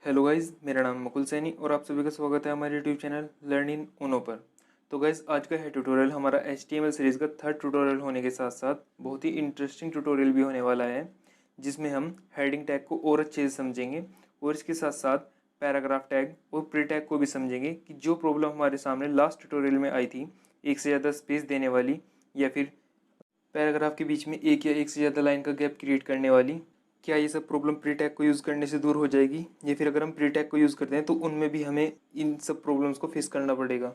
Hello guys, मेरा नाम मुकुल सैनी और आप सभी का स्वागत है हमारे YouTube channel learn in Uno पर। तो गाइज़, आज का है ट्यूटोरियल हमारा HTML सीरीज़ का थर्ड ट्यूटोरियल होने के साथ साथ बहुत ही इंटरेस्टिंग ट्यूटोरियल भी होने वाला है, जिसमें हम हेडिंग टैग को और अच्छे से समझेंगे और इसके साथ साथ पैराग्राफ टैग और प्री टैग को भी समझेंगे कि जो प्रॉब्लम हमारे सामने लास्ट ट्यूटोरियल में आई थी, एक से ज़्यादा स्पेस देने वाली या फिर पैराग्राफ के बीच में एक या एक से ज़्यादा लाइन का गैप क्रिएट करने वाली, क्या ये सब प्रॉब्लम प्री टैग को यूज़ करने से दूर हो जाएगी या फिर अगर हम प्री टैग को यूज़ करते हैं तो उनमें भी हमें इन सब प्रॉब्लम्स को फेस करना पड़ेगा।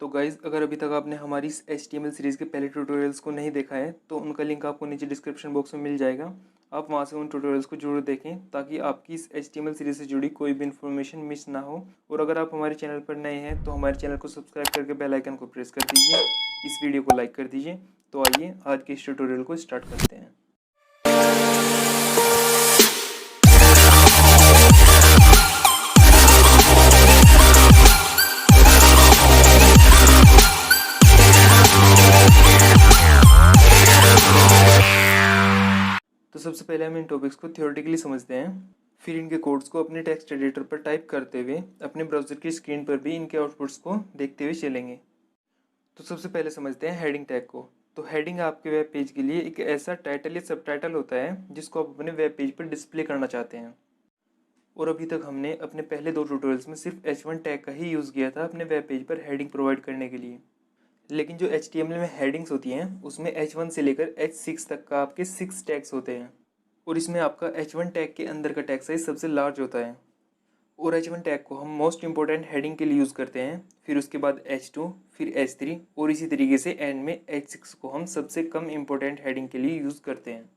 तो गाइज़, अगर अभी तक आपने हमारी इस HTML सीरीज़ के पहले ट्यूटोरियल्स को नहीं देखा है तो उनका लिंक आपको नीचे डिस्क्रिप्शन बॉक्स में मिल जाएगा। आप वहाँ से उन ट्यूटोरियल्स को जरूर देखें ताकि आपकी इस HTML सीरीज़ से जुड़ी कोई भी इन्फॉर्मेशन मिस ना हो। और अगर आप हमारे चैनल पर नए हैं तो हमारे चैनल को सब्सक्राइब करके बेल आइकन को प्रेस कर दीजिए, इस वीडियो को लाइक कर दीजिए। तो आइए आज के इस ट्यूटोरियल को स्टार्ट करते हैं। तो सबसे पहले हम इन टॉपिक्स को थ्योरेटिकली समझते हैं, फिर इनके कोड्स को अपने टेक्स्ट एडिटर पर टाइप करते हुए अपने ब्राउज़र की स्क्रीन पर भी इनके आउटपुट्स को देखते हुए चलेंगे। तो सबसे पहले समझते हैं हेडिंग टैग को। तो हेडिंग आपके वेब पेज के लिए एक ऐसा टाइटल या सब टाइटल होता है जिसको आप अपने वेब पेज पर डिस्प्ले करना चाहते हैं। और अभी तक हमने अपने पहले दो ट्यूटोरियल्स में सिर्फ H1 टैग का ही यूज़ किया था अपने वेब पेज पर हेडिंग प्रोवाइड करने के लिए। लेकिन जो HTML में हेडिंग्स होती हैं उसमें H1 से लेकर H6 तक का आपके 6 टैग्स होते हैं और इसमें आपका H1 टैग के अंदर का टैग साइज सबसे लार्ज होता है। और H1 टैग को हम मोस्ट इंपॉर्टेंट हेडिंग के लिए यूज़ करते हैं, फिर उसके बाद H2, फिर H3 और इसी तरीके से एंड में H6 को हम सबसे कम इंपॉर्टेंट हेडिंग के लिए यूज़ करते हैं।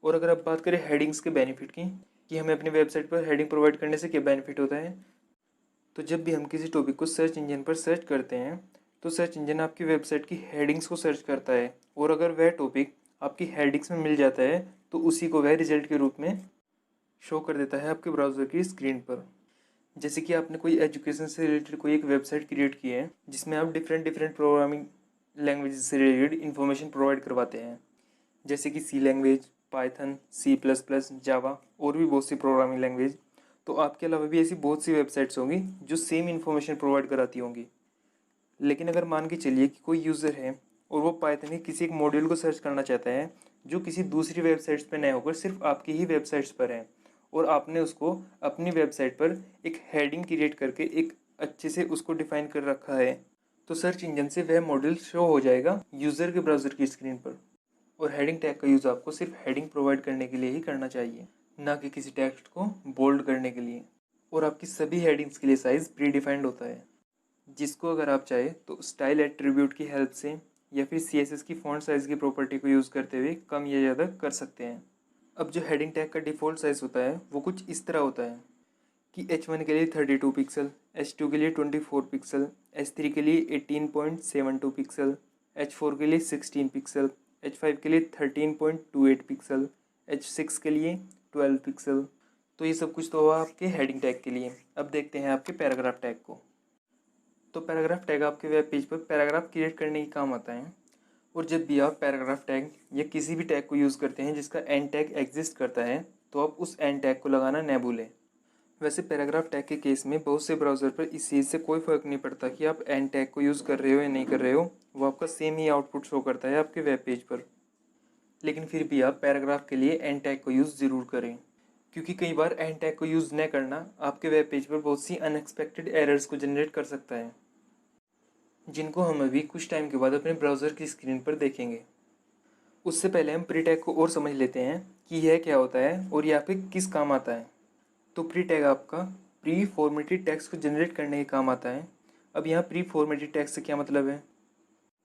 और अगर आप बात करें हेडिंग्स के बेनिफिट की कि हमें अपनी वेबसाइट पर हेडिंग प्रोवाइड करने से क्या बेनिफिट होता है, तो जब भी हम किसी टॉपिक को सर्च इंजन पर सर्च करते हैं तो सर्च इंजन आपकी वेबसाइट की हेडिंग्स को सर्च करता है और अगर वह टॉपिक आपकी हेडिंग्स में मिल जाता है तो उसी को वह रिजल्ट के रूप में शो कर देता है आपके ब्राउज़र की स्क्रीन पर। जैसे कि आपने कोई एजुकेशन से रिलेटेड कोई एक वेबसाइट क्रिएट की है जिसमें आप डिफरेंट प्रोग्रामिंग लैंग्वेज से रिलेटेड इन्फॉर्मेशन प्रोवाइड करवाते हैं, जैसे कि सी लैंग्वेज, पाइथन, C++, जावा और भी बहुत सी प्रोग्रामिंग लैंग्वेज। तो आपके अलावा भी ऐसी बहुत सी वेबसाइट्स होंगी जो सेम इन्फॉर्मेशन प्रोवाइड कराती होंगी। लेकिन अगर मान के चलिए कि कोई यूज़र है और वो पाइथन के किसी एक मॉड्यूल को सर्च करना चाहता है जो किसी दूसरी वेबसाइट्स पर नहीं होकर सिर्फ आपकी ही वेबसाइट्स पर है, और आपने उसको अपनी वेबसाइट पर एक हेडिंग क्रिएट करके एक अच्छे से उसको डिफाइन कर रखा है, तो सर्च इंजन से वह मॉड्यूल शो हो जाएगा यूज़र के ब्राउज़र की स्क्रीन पर। और हेडिंग टैग का यूज़ आपको सिर्फ हेडिंग प्रोवाइड करने के लिए ही करना चाहिए, ना कि किसी टेक्स्ट को बोल्ड करने के लिए। और आपकी सभी हेडिंग्स के लिए साइज़ प्री डिफाइंड होता है, जिसको अगर आप चाहे तो स्टाइल एट्रीब्यूट की हेल्प से या फिर CSS की फॉन्ट साइज़ की प्रॉपर्टी को यूज़ करते हुए कम या ज़्यादा कर सकते हैं। अब जो हेडिंग टैग का डिफ़ॉल्ट साइज़ होता है वो कुछ इस तरह होता है कि H1 के लिए 32 पिक्सल, H2 के लिए 24 पिक्सल, H3 के लिए 18.72 पिक्सल, H4 के लिए 16 पिक्सल, H5 के लिए 13.28 पिक्सल, H6 के लिए 12 पिक्सल। तो ये सब कुछ तो हुआ आपके हेडिंग टैग के लिए। अब देखते हैं आपके पैराग्राफ टैग को। तो पैराग्राफ टैग आपके वेब पेज पर पैराग्राफ क्रिएट करने के काम आता है। और जब भी आप पैराग्राफ टैग या किसी भी टैग को यूज़ करते हैं जिसका एंड टैग एग्जिस्ट करता है तो आप उस एंड टैग को लगाना न भूलें। वैसे पैराग्राफ टैग के केस में बहुत से ब्राउज़र पर इस चीज़ से कोई फ़र्क नहीं पड़ता कि आप एंड टैग को यूज़ कर रहे हो या नहीं कर रहे हो, वो आपका सेम ही आउटपुट शो करता है आपके वेब पेज पर। लेकिन फिर भी आप पैराग्राफ के लिए एंड टैग को यूज़ ज़रूर करें, क्योंकि कई बार एंड टैग को यूज़ न करना आपके वेब पेज पर बहुत सी अनएक्सपेक्टेड एरर्स को जनरेट कर सकता है, जिनको हम अभी कुछ टाइम के बाद अपने ब्राउज़र की स्क्रीन पर देखेंगे। उससे पहले हम प्री टैग को और समझ लेते हैं कि यह क्या होता है और यह पे किस काम आता है। तो प्री टैग आपका प्री फॉर्मेटेड टेक्स्ट को जनरेट करने के काम आता है। अब यहाँ प्री फॉर्मेटेड टेक्स्ट से क्या मतलब है?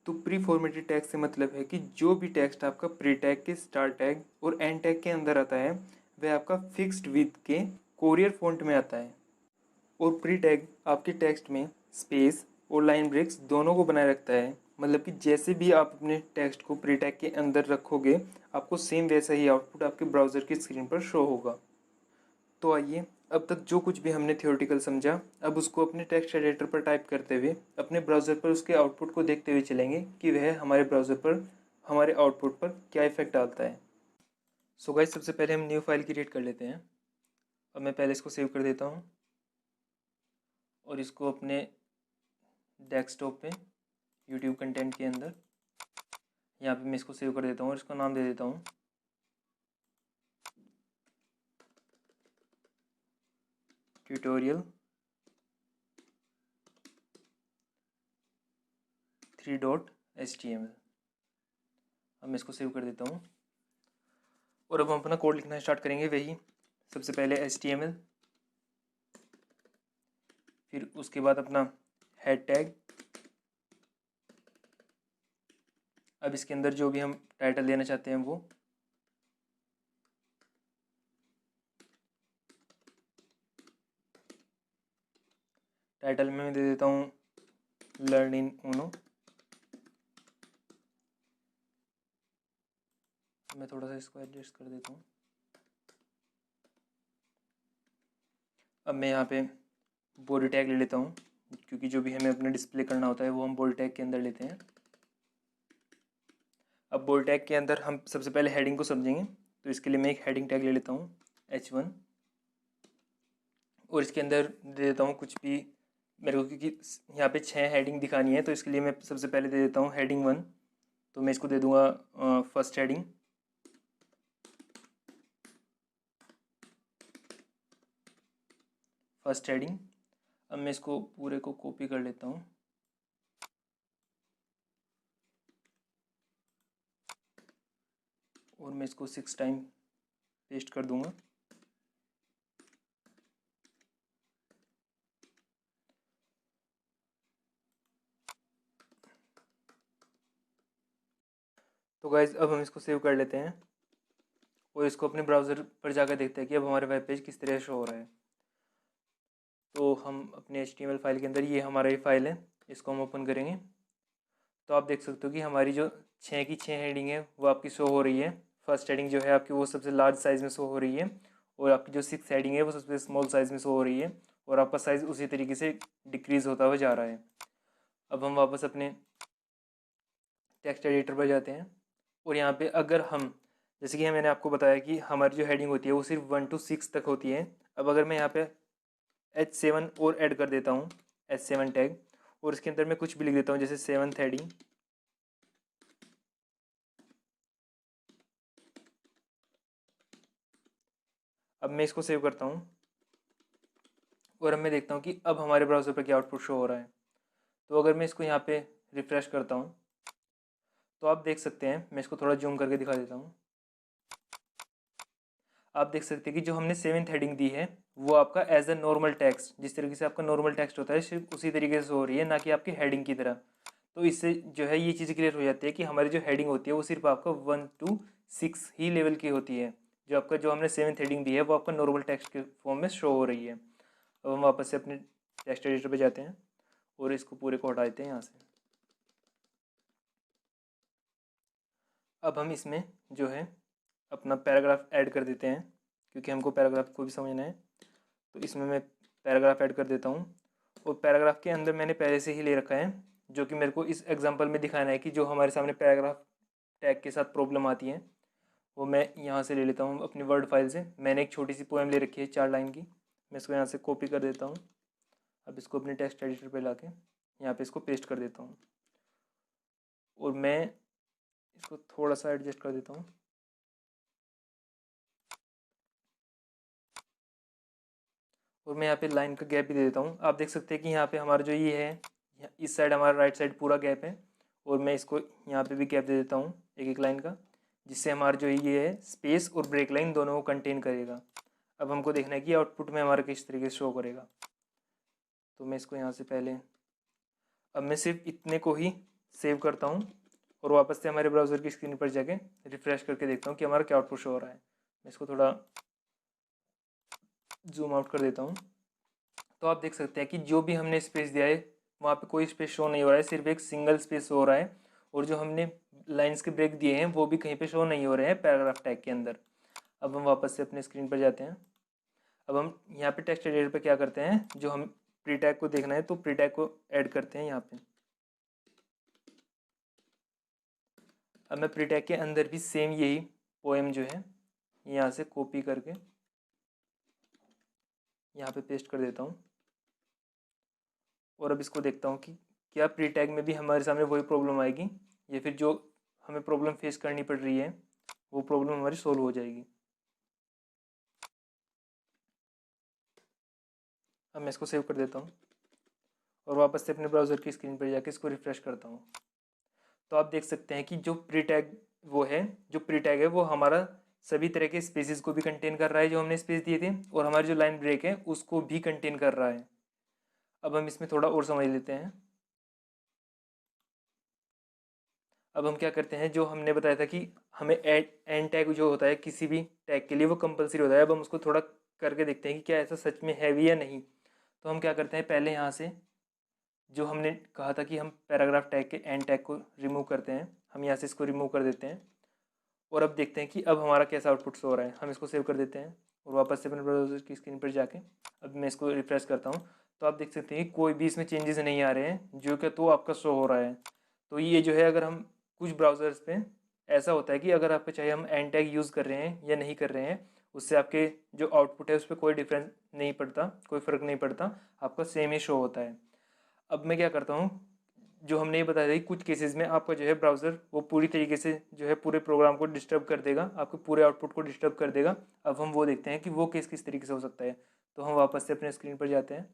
तो प्री फॉर्मेटेड टेक्स्ट से मतलब है कि जो भी टेक्स्ट आपका प्री टैग के स्टार्ट टैग और एंड टैग के अंदर आता है वह आपका फिक्स्ड विथ के कोरियर फॉन्ट में आता है। और प्री टैग आपके टेक्स्ट में स्पेस और लाइन ब्रेक्स दोनों को बनाए रखता है, मतलब कि जैसे भी आप अपने टेक्स्ट को प्री टैग के अंदर रखोगे आपको सेम वैसा ही आउटपुट आपके ब्राउज़र की स्क्रीन पर शो होगा। तो आइए, अब तक जो कुछ भी हमने थ्योरेटिकल समझा अब उसको अपने टेक्स्ट एडिटर पर टाइप करते हुए अपने ब्राउज़र पर उसके आउटपुट को देखते हुए चलेंगे कि वह हमारे ब्राउज़र पर हमारे आउटपुट पर क्या इफेक्ट डालता है। सो गाइस, सबसे पहले हम न्यू फाइल क्रिएट कर लेते हैं। अब मैं पहले इसको सेव कर देता हूँ और इसको अपने डेस्कटॉप पे यूट्यूब कंटेंट के अंदर यहाँ पे मैं इसको सेव कर देता हूँ और इसका नाम दे देता हूँ ट्यूटोरियल 3.html। अब मैं इसको सेव कर देता हूँ और अब हम अपना कोड लिखना स्टार्ट करेंगे। वही सबसे पहले HTML, फिर उसके बाद अपना हेड टैग। अब इसके अंदर जो भी हम टाइटल देना चाहते हैं वो, टाइटल में मैं दे देता हूँ लर्न इन ऊनो। मैं थोड़ा सा इसको एडजस्ट कर देता हूँ। अब मैं यहाँ पे बॉडी टैग ले लेता हूँ, क्योंकि जो भी हमें अपने डिस्प्ले करना होता है वो हम बॉडी टैग के अंदर लेते हैं। अब बॉडी टैग के अंदर हम सबसे पहले हेडिंग को समझेंगे, तो इसके लिए मैं एक हेडिंग टैग ले लेता हूँ H1 और इसके अंदर दे देता हूँ कुछ भी मेरे को, क्योंकि यहाँ पे 6 हेडिंग दिखानी है तो इसके लिए मैं सबसे पहले दे देता हूँ हेडिंग 1। तो मैं इसको दे दूँगा फर्स्ट हेडिंग। अब मैं इसको पूरे को कॉपी कर लेता हूँ और मैं इसको 6 टाइम पेस्ट कर दूँगा। तो गाइज अब हम इसको सेव कर लेते हैं और इसको अपने ब्राउज़र पर जाकर देखते हैं कि अब हमारे वेब पेज किस तरह शो हो रहा है। तो हम अपने HTML फाइल के अंदर, ये हमारा ये फाइल है, इसको हम ओपन करेंगे तो आप देख सकते हो कि हमारी जो 6 की 6 हेडिंग है वो आपकी शो हो रही है। फर्स्ट हेडिंग जो है आपकी वो सबसे लार्ज साइज़ में शो हो रही है और आपकी जो 6 हेडिंग है वो सबसे स्मॉल साइज़ में शो हो रही है और आपका साइज़ उसी तरीके से डिक्रीज़ होता हुआ जा रहा है। अब हम वापस अपने टेक्स्ट एडिटर पर जाते हैं और यहाँ पे अगर हम, जैसे कि मैंने आपको बताया कि हमारी जो हेडिंग होती है वो सिर्फ 1 to 6 तक होती है। अब अगर मैं यहाँ पे H7 और ऐड कर देता हूँ, H7 टैग, और इसके अंदर मैं कुछ भी लिख देता हूँ जैसे 7th हेडिंग। अब मैं इसको सेव करता हूँ और अब मैं देखता हूँ कि अब हमारे ब्राउज़र पर क्या आउटपुट शो हो रहा है। तो अगर मैं इसको यहाँ पे रिफ़्रेश करता हूँ तो आप देख सकते हैं, मैं इसको थोड़ा जूम करके दिखा देता हूँ। आप देख सकते हैं कि जो हमने 7th हेडिंग दी है वो आपका एज अ नॉर्मल टेक्स्ट, जिस तरीके से आपका नॉर्मल टेक्स्ट होता है सिर्फ उसी तरीके से हो रही है, ना कि आपकी हेडिंग की तरह। तो इससे जो है ये चीज़ क्लियर हो जाती है कि हमारी जो हेडिंग होती है वो सिर्फ आपका 1 to 6 ही लेवल की होती है। जो हमने 7th हेडिंग दी है वो आपका नॉर्मल टेक्स्ट के फॉर्म में शो हो रही है। अब हम वापस से अपने टेक्स्ट एडिटर पे जाते हैं और इसको पूरे को हटा देते हैं यहाँ से। अब हम इसमें जो है अपना पैराग्राफ ऐड कर देते हैं, क्योंकि हमको पैराग्राफ को भी समझना है। तो इसमें मैं पैराग्राफ ऐड कर देता हूँ और पैराग्राफ के अंदर मैंने पहले से ही ले रखा है, जो कि मेरे को इस एग्जांपल में दिखाना है कि जो हमारे सामने पैराग्राफ टैग के साथ प्रॉब्लम आती है वो मैं यहाँ से ले लेता हूँ अपनी वर्ड फाइल से। मैंने एक छोटी सी पोएम ले रखी है 4 लाइन की, मैं इसको यहाँ से कॉपी कर देता हूँ। अब इसको अपने टेक्स्ट एडिटर पे लाके यहाँ पे इसको पेस्ट कर देता हूँ और मैं इसको थोड़ा सा एडजस्ट कर देता हूँ। और मैं यहाँ पे लाइन का गैप भी दे देता हूँ। आप देख सकते हैं कि यहाँ पे हमारा जो ये है, इस साइड हमारा राइट साइड पूरा गैप है और मैं इसको यहाँ पे भी गैप दे देता हूँ एक एक लाइन का, जिससे हमारा जो ये है स्पेस और ब्रेक लाइन दोनों को कंटेन करेगा। अब हमको देखना है कि आउटपुट में हमारा किस तरीके से शो करेगा। तो मैं इसको यहाँ से पहले, अब मैं सिर्फ इतने को ही सेव करता हूँ और वापस से हमारे ब्राउज़र की स्क्रीन पर जाके रिफ़्रेश करके देखता हूँ कि हमारा क्या आउटपुट शो हो रहा है। मैं इसको थोड़ा जूम आउट कर देता हूँ। तो आप देख सकते हैं कि जो भी हमने स्पेस दिया है वहाँ पे कोई स्पेस शो नहीं हो रहा है, सिर्फ एक सिंगल स्पेस हो रहा है। और जो हमने लाइंस के ब्रेक दिए हैं वो भी कहीं पे शो नहीं हो रहे हैं पैराग्राफ टैग के अंदर। अब हम वापस से अपने स्क्रीन पर जाते हैं। अब हम यहाँ पे टेक्स्ट एडिटर पे क्या करते हैं, जो हम प्री टैग को देखना है तो प्री टैग को ऐड करते हैं यहाँ पे। अब मैं प्री टैग के अंदर भी सेम यही पोएम जो है यहाँ से कॉपी करके यहाँ पे पेस्ट कर देता हूँ और अब इसको देखता हूँ कि क्या प्री टैग में भी हमारे सामने वही प्रॉब्लम आएगी या फिर जो हमें प्रॉब्लम फेस करनी पड़ रही है वो प्रॉब्लम हमारी सोल्व हो जाएगी। अब मैं इसको सेव कर देता हूँ और वापस से अपने ब्राउज़र की स्क्रीन पर जाके इसको रिफ़्रेश करता हूँ। तो आप देख सकते हैं कि जो प्री टैग जो प्री टैग है वो हमारा सभी तरह के स्पेसेस को भी कंटेन कर रहा है जो हमने स्पेस दिए थे, और हमारी जो लाइन ब्रेक है उसको भी कंटेन कर रहा है। अब हम इसमें थोड़ा और समझ लेते हैं। अब हम क्या करते हैं, जो हमने बताया था कि हमें एंड टैग जो होता है किसी भी टैग के लिए वो कंपलसरी होता है। अब हम उसको थोड़ा करके देखते हैं कि क्या ऐसा सच में है भी या नहीं। तो हम क्या करते हैं, पहले यहाँ से जो हमने कहा था कि हम पैराग्राफ टैग के एंड टैग को रिमूव करते हैं, हम यहाँ से इसको रिमूव कर देते हैं और अब देखते हैं कि अब हमारा कैसा आउटपुट शो हो रहा है। हम इसको सेव कर देते हैं और वापस से अपने ब्राउज़र की स्क्रीन पर जाके अब मैं इसको रिफ्रेश करता हूँ। तो आप देख सकते हैं कि कोई भी इसमें चेंजेस नहीं आ रहे हैं जो कि तो आपका शो हो रहा है। तो ये जो है, अगर हम कुछ ब्राउज़र्स पे ऐसा होता है कि अगर आपके चाहे हम एंड टैग यूज़ कर रहे हैं या नहीं कर रहे हैं, उससे आपके जो आउटपुट है उस पर कोई डिफरेंस नहीं पड़ता, कोई फ़र्क नहीं पड़ता, आपका सेम ही शो होता है। अब मैं क्या करता हूँ, जो हमने ये बताया था कि कुछ केसेस में आपका जो है ब्राउज़र वो पूरी तरीके से जो है पूरे प्रोग्राम को डिस्टर्ब कर देगा, आपके पूरे आउटपुट को डिस्टर्ब कर देगा। अब हम वो देखते हैं कि वो केस किस तरीके से हो सकता है। तो हम वापस से अपने स्क्रीन पर जाते हैं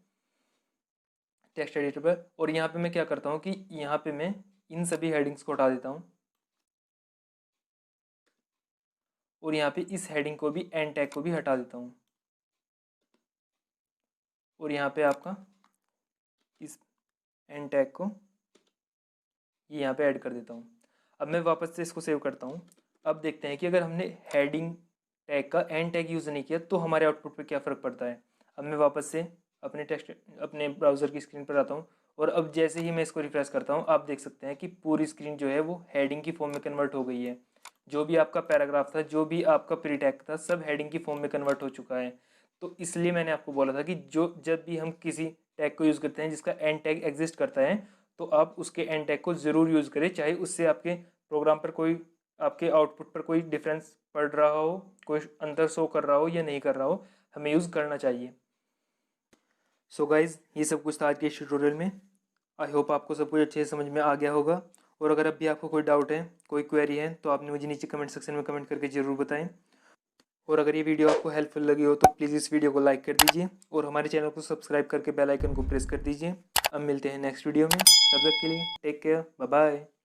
टेक्स्ट एडिटर पर, और यहाँ पे मैं क्या करता हूँ कि यहाँ पे मैं इन सभी हेडिंग्स को हटा देता हूँ और यहाँ पे इस हेडिंग को भी, एंड टैग को भी हटा देता हूँ और यहाँ पे आपका इस एंड टैग को ये यहाँ पे ऐड कर देता हूँ। अब मैं वापस से इसको सेव करता हूँ। अब देखते हैं कि अगर हमने हेडिंग टैग का एंड टैग यूज़ नहीं किया तो हमारे आउटपुट पे क्या फ़र्क पड़ता है। अब मैं वापस से अपने ब्राउज़र की स्क्रीन पर आता हूँ और अब जैसे ही मैं इसको रिफ्रेश करता हूँ आप देख सकते हैं कि पूरी स्क्रीन जो है वो हेडिंग की फॉर्म में कन्वर्ट हो गई है। जो भी आपका पैराग्राफ था, जो भी आपका प्री टैग था, सब हेडिंग की फॉर्म में कन्वर्ट हो चुका है। तो इसलिए मैंने आपको बोला था कि जब भी हम किसी टैग को यूज़ करते हैं जिसका एंड टैग एग्जिस्ट करता है तो आप उसके एंड टैग को ज़रूर यूज़ करें, चाहे उससे आपके प्रोग्राम पर कोई, आपके आउटपुट पर कोई डिफरेंस पड़ रहा हो, कोई अंतर शो कर रहा हो या नहीं कर रहा हो, हमें यूज़ करना चाहिए। सो गाइज़, ये सब कुछ था आज के इस ट्यूटोरियल में। आई होप आपको सब कुछ अच्छे से समझ में आ गया होगा, और अगर अब भी आपको कोई डाउट है, कोई क्वेरी है, तो आपने मुझे नीचे कमेंट सेक्शन में कमेंट करके ज़रूर बताएं। और अगर ये वीडियो आपको हेल्पफुल लगी हो तो प्लीज़ इस वीडियो को लाइक कर दीजिए और हमारे चैनल को सब्सक्राइब करके बेल आइकन को प्रेस कर दीजिए। अब मिलते हैं नेक्स्ट वीडियो में, तब तक के लिए टेक केयर, बाय बाय।